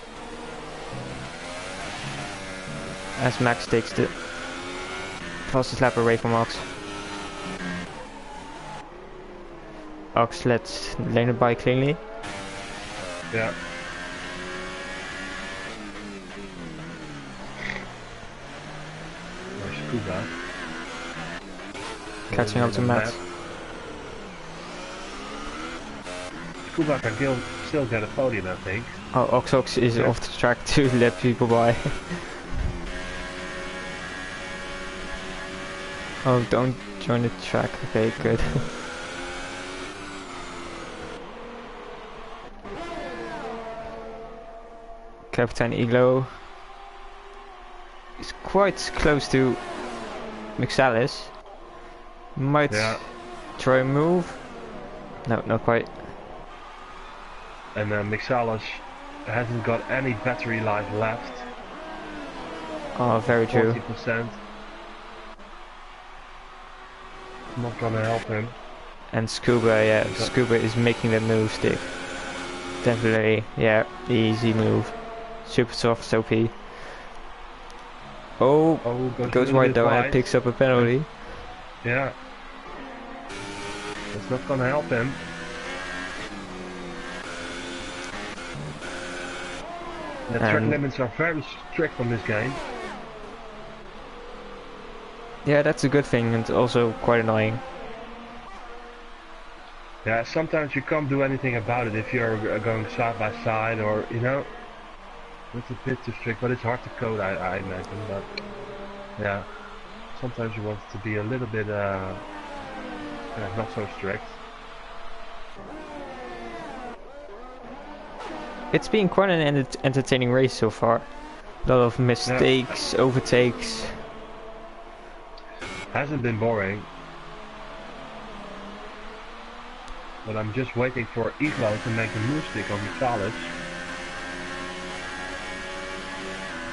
As Max takes the fastest lap away from Ox. Ox lets Leonard by cleanly. Yeah. There's Scuba. Catching up to Max. Scuba can still get a podium, I think. Oh, Ox is off the track to let people by. Oh, don't join the track. Okay, good. Captain Iglo is quite close to Mixalis. Might try a move. No, not quite. And Mixalis hasn't got any battery life left. Oh, very true. 40%. Not gonna help him. And Scuba, yeah, Scuba is making that move stick. Definitely, yeah, easy move. Super soft, OP. Oh, goes wide though and picks up a penalty. Yeah. That's not gonna help him. The track limits are very strict on this game. Yeah, that's a good thing and also quite annoying. Yeah, sometimes you can't do anything about it if you're going side by side, or you know, it's a bit too strict, but it's hard to code, I imagine. But yeah, sometimes you want it to be a little bit yeah, not so strict. It's been quite an entertaining race so far. A lot of mistakes, overtakes. Hasn't been boring. But I'm just waiting for Evo to make the move stick on Michalis.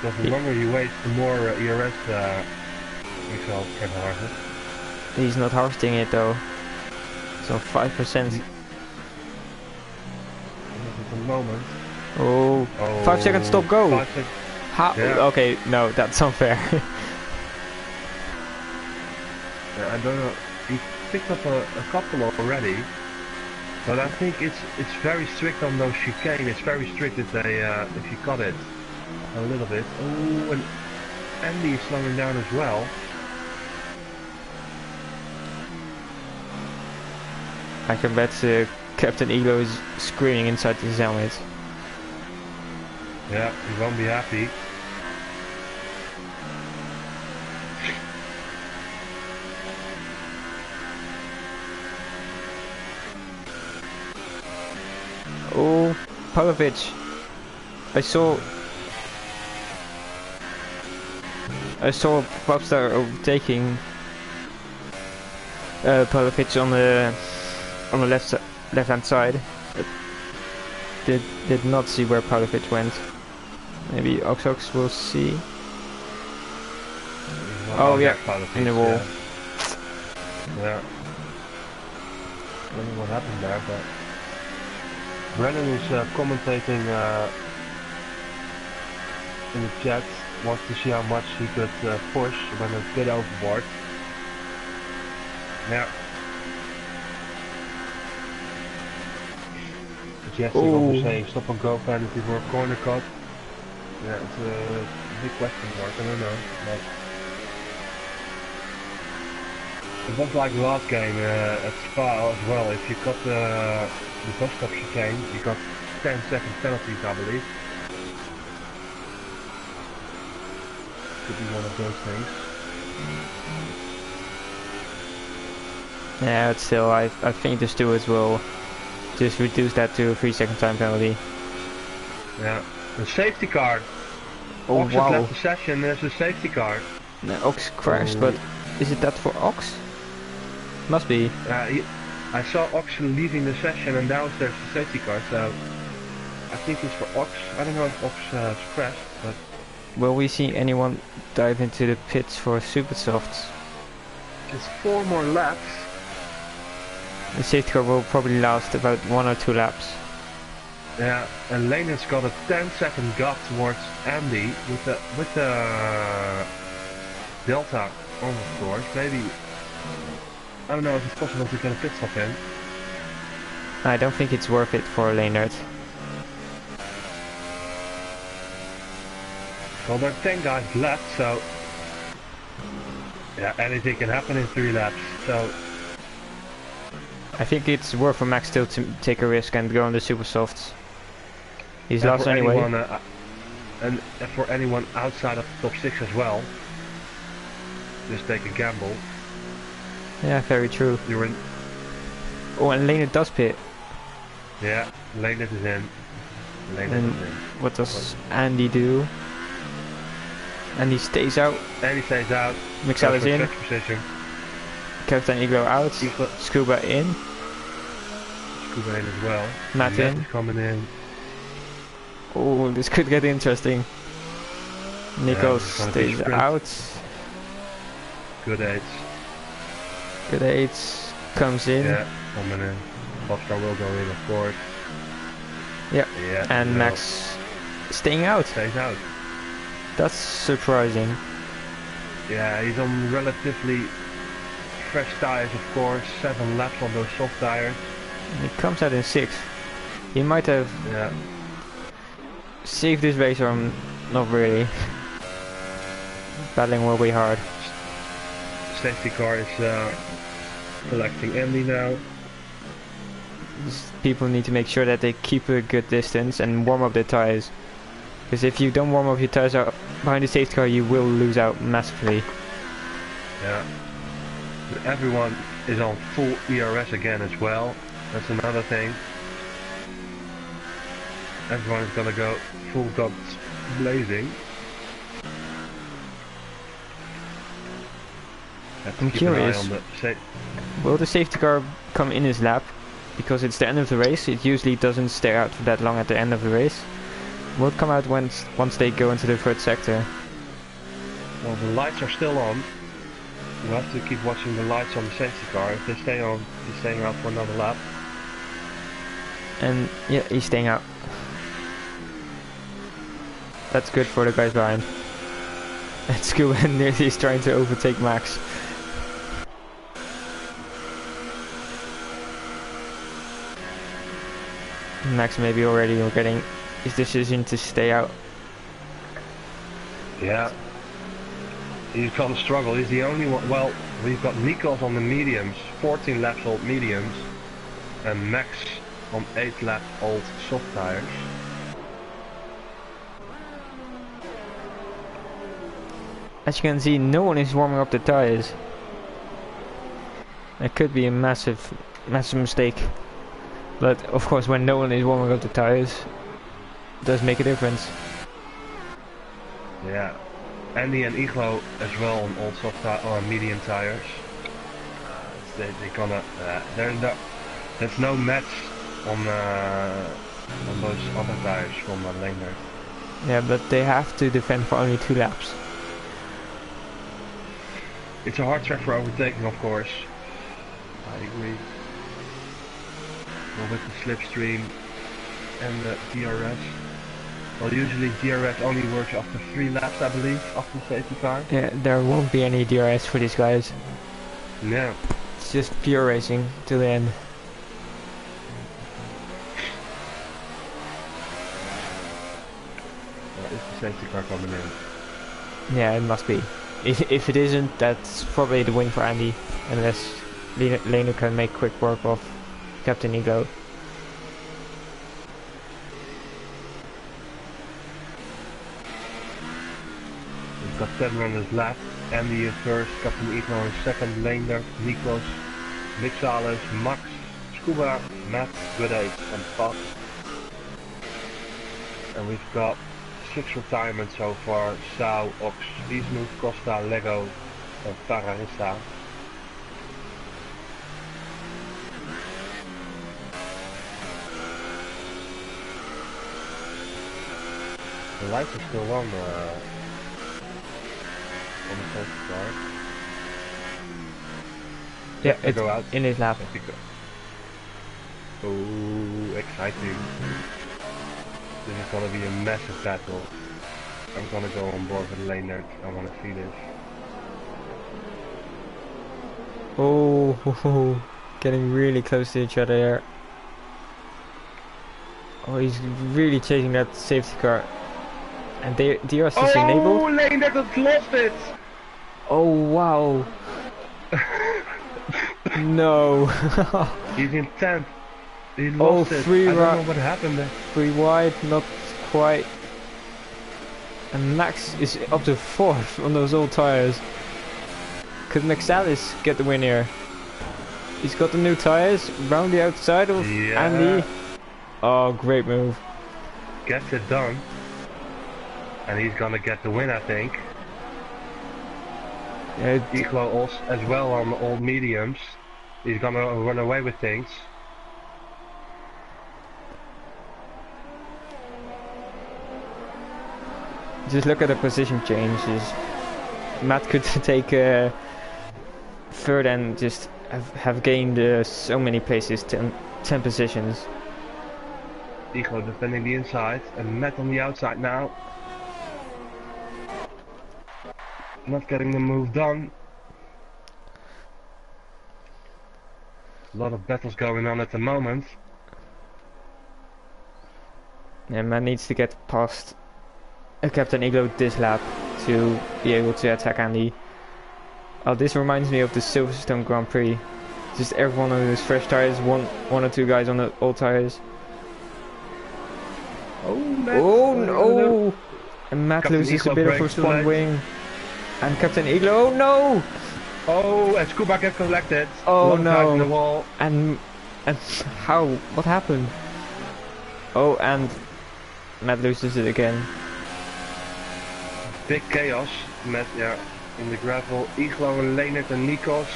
Because the longer you wait, the more ERS Michalis can harvest. He's not harvesting it though. It's on 5%. At the moment. Oh, 5 seconds stop, go! 5 seconds. How? Yeah. Okay, no, that's unfair. I don't know. He picked up a couple already. But I think it's very strict on those chicane. It's very strict if they if you cut it a little bit. Oh, and Andy is slowing down as well. I can bet Captain Ego is screaming inside his helmet. Yeah, he won't be happy. Oh, Pavlovic. I saw Popstar overtaking Pavlovic on the left hand side. Did not see where Pavlovic went. Maybe Oxox will see. Oh yeah, in the wall. Yeah. I don't know what happened there, but Brennan is commentating in the chat. Wants to see how much he could push when a bit overboard. Yeah. Jesse was saying stop and go penalty for a corner cut. Yeah, it's a big question mark, I don't know. But it was like last game at Spa as well. If you cut the bus stop chicane, you got 10-second penalties, I believe. Could be one of those things. Yeah, but still, I think the stewards will just reduce that to a 3-second time penalty. Yeah. The safety car. Oh Ox wow. has left the session, there's a safety car. No, Ox crashed, but is it that for Ox? Must be. I saw Ox leaving the session and downstairs the safety car, so I think it's for Ox. I don't know if Ox crashed, but... Will we see anyone dive into the pits for super softs? Just 4 more laps. The safety car will probably last about 1 or 2 laps. Yeah, and Lena's got a 10-second gap towards Andy with the Delta on, of course. Maybe, I don't know if it's possible to get a pit stop in. I don't think it's worth it for Leonard. Well, there are 10 guys left, so yeah, anything can happen in 3 laps. So I think it's worth for Max still to take a risk and go on the super softs. He's lost anyway. And for anyone outside of the top 6 as well, just take a gamble. Yeah, very true. You're in. Oh, and Leonard does pit. Yeah, Leonard is in. And what does Andy do? And he stays out. And he stays out. Mixel is in. Position. Captain Iglo out. Scuba in. Scuba in as well. Matt in. Is coming in. Oh, this could get interesting. Nico stays out. Good 8. Good 8 comes in. Yeah, coming in. Oscar will go in, of course. Yep. Yeah. And Max staying out. Stays out. That's surprising. Yeah, he's on relatively fresh tires, of course. 7 laps on those soft tires. He comes out in 6th. He might have saved this race, or not really. Battling will be hard. safety car is collecting Andy now. People need to make sure that they keep a good distance and warm up their tires. Because if you don't warm up your tires out behind the safety car, you will lose out massively. Yeah. Everyone is on full ERS again as well. That's another thing. Everyone is gonna go full guns blazing. I'm curious, will the safety car come in his lap? Because it's the end of the race, it usually doesn't stay out for that long at the end of the race. Will it come out once they go into the third sector? Well, the lights are still on. You have to keep watching the lights on the safety car. If they stay on, he's staying out for another lap. And yeah, he's staying out. That's good for the guys behind. That's good when he's trying to overtake Max. Max maybe already regretting his decision to stay out. Yeah. He's gonna struggle. He's the only one. Well, we've got Nikos on the mediums, 14 laps old mediums, and Max on 8 lap old soft tires. As you can see, no one is warming up the tires. It could be a massive mistake. But of course, when no one is warming up the tires, it does make a difference. Yeah. Andy and Iglo as well on old soft or medium tires. They're gonna. There's no match on those other tires from Laner. Yeah, but they have to defend for only 2 laps. It's a hard track for overtaking, of course. I agree. Well, with the slipstream and the DRS. Well, usually DRS only works after 3 laps, I believe, after the safety car. Yeah, there won't be any DRS for these guys. No. It's just pure racing to the end. Is the safety car coming in? Yeah, it must be. If it isn't, that's probably the win for Andy, unless Leno can make quick work of Captain Ego. We've got 10 runners left. Andy is first, Captain Ego is second, Leender, Nikos, Mixales, Max, Scuba, Matt, Good Ace, and Pat. And we've got 6 retirements so far: Sao, Ox, Visnu, Costa, Lego, and Fararista. The lights are still on the safety car. Yeah, it's go out in his lap. Oh, exciting. This is gonna be a massive battle. I'm gonna go on board with Leonard. I wanna see this. Oh, getting really close to each other here. Oh, he's really chasing that safety car. And DRS is enabled. Oh, Leonard has lost it! Oh, wow. No. He's in 10th. He lost it. I don't know what happened there. 3 wide, not quite. And Max is up to 4th on those old tires. Could Maxalis get the win here? He's got the new tires round the outside of Andy. Oh, great move. Gets it done. And he's gonna get the win, I think. Yeah, Iglo also as well on all mediums. He's gonna run away with things. just look at the position changes. Matt could take third and just have gained so many places, 10 positions. Iglo defending the inside and Matt on the outside now. Not getting the move done. A lot of battles going on at the moment. Yeah, Matt needs to get past Captain Iglo this lap to be able to attack Andy. Oh, this reminds me of the Silverstone Grand Prix. Just everyone on those fresh tires, one or two guys on the old tires. Oh, Matt. Oh no! And Matt Captain loses a Iglo bit of breaks his front flight. wing. And Captain Iglo, oh no! Oh, and Scuba gets collected. Oh Alongside in the no! wall. And how? What happened? Oh, and Matt loses it again. Big chaos. Met, yeah, in the gravel. Iglo and Leonard and Nikos.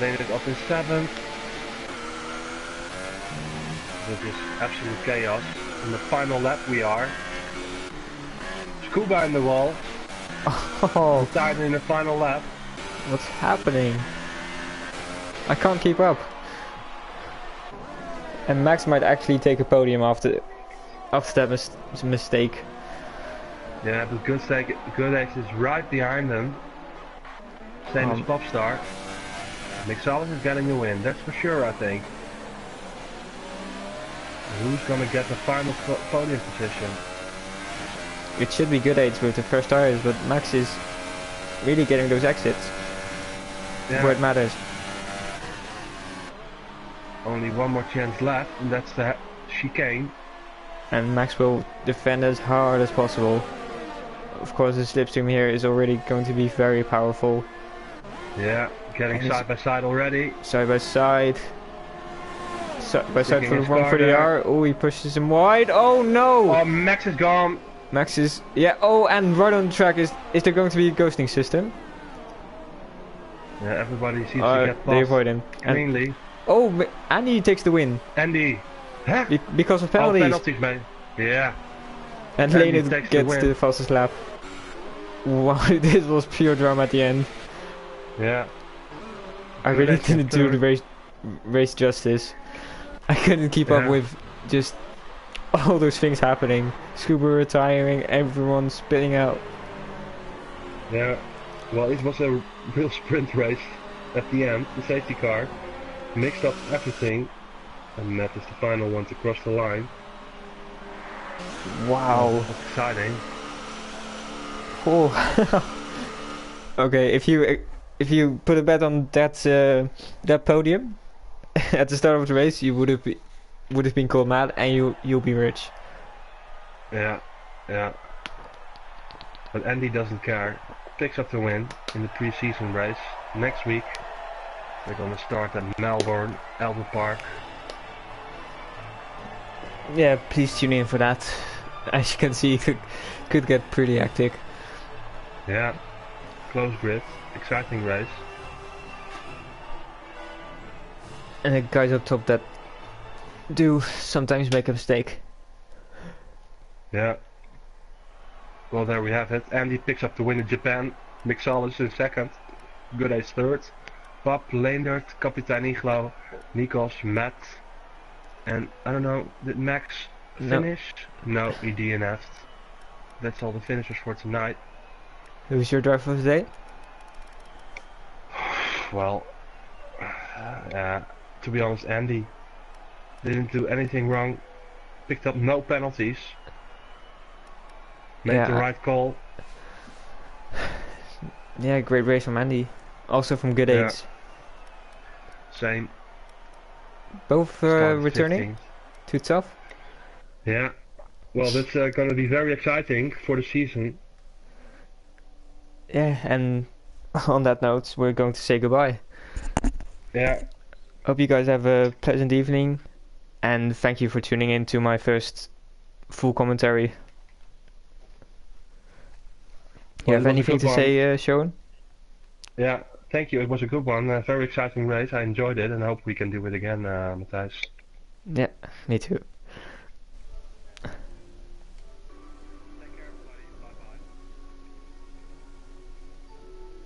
Leonard up in 7th. This is absolute chaos. In the final lap we are. Scuba in the wall. Oh, Tied in the final lap. what's happening? I can't keep up. And Max might actually take a podium after that mistake. Yeah, but Good Ace is right behind them. Same as Popstar. Mixalis is getting the win, that's for sure, I think. Who's gonna get the final podium position? It should be Good Aids with the first tires, but Max is really getting those exits where it matters. Only one more chance left, and that's the chicane. And Max will defend as hard as possible. Of course, the slipstream here is already going to be very powerful. Yeah, getting side by side already. Side by side. Side by side for the one for the there. R. Oh, he pushes him wide. Oh no! Oh, Max is gone. Max is, yeah. Oh, and right on the track is there going to be a ghosting system? Yeah, everybody seems to get they past avoid him. cleanly. Oh, Andy takes the win. Andy. Huh? Because of penalties. Oh, penalties, man. Yeah. And Andy Leonard takes gets the the win. fastest lap. Wow, this was pure drama at the end. Yeah. I really didn't do the race justice. I couldn't keep up with just all those things happening. Scuba retiring, everyone spitting out. Yeah. Well, it was a real sprint race at the end. The safety car mixed up everything, and Matt is the final one to cross the line. Wow. That was exciting. Oh. Okay, if you put a bet on that podium at the start of the race, you would have been called mad, and you'll be rich. Yeah, yeah. But Andy doesn't care. Picks up the win in the pre-season race. Next week we're gonna start at Melbourne, Albert Park. Yeah, please tune in for that. As you can see, it could get pretty hectic. Yeah, close grid, exciting race. And the guys up top that do sometimes make a mistake. Yeah. Well, there we have it. Andy picks up the win in Japan. Mixalis in 2nd. Good Ace 3rd. Pop, Leendert, Kapitein Iglo, Nikos, Matt. And I don't know, did Max finish? No, he DNF'd. That's all the finishers for tonight. Who's your driver of the day? Well, to be honest, Andy didn't do anything wrong. Picked up no penalties. Made the right call. Yeah, great race from Andy. Also from Good Aids. Same. Both returning to TUF. Yeah. Well, that's going to be very exciting for the season. Yeah, and on that note, we're going to say goodbye. Yeah. Hope you guys have a pleasant evening, and thank you for tuning in to my first full commentary. You have anything to say, Sean? Yeah, thank you. It was a good one. A very exciting race. I enjoyed it, and I hope we can do it again, Matthijs. Yeah, me too.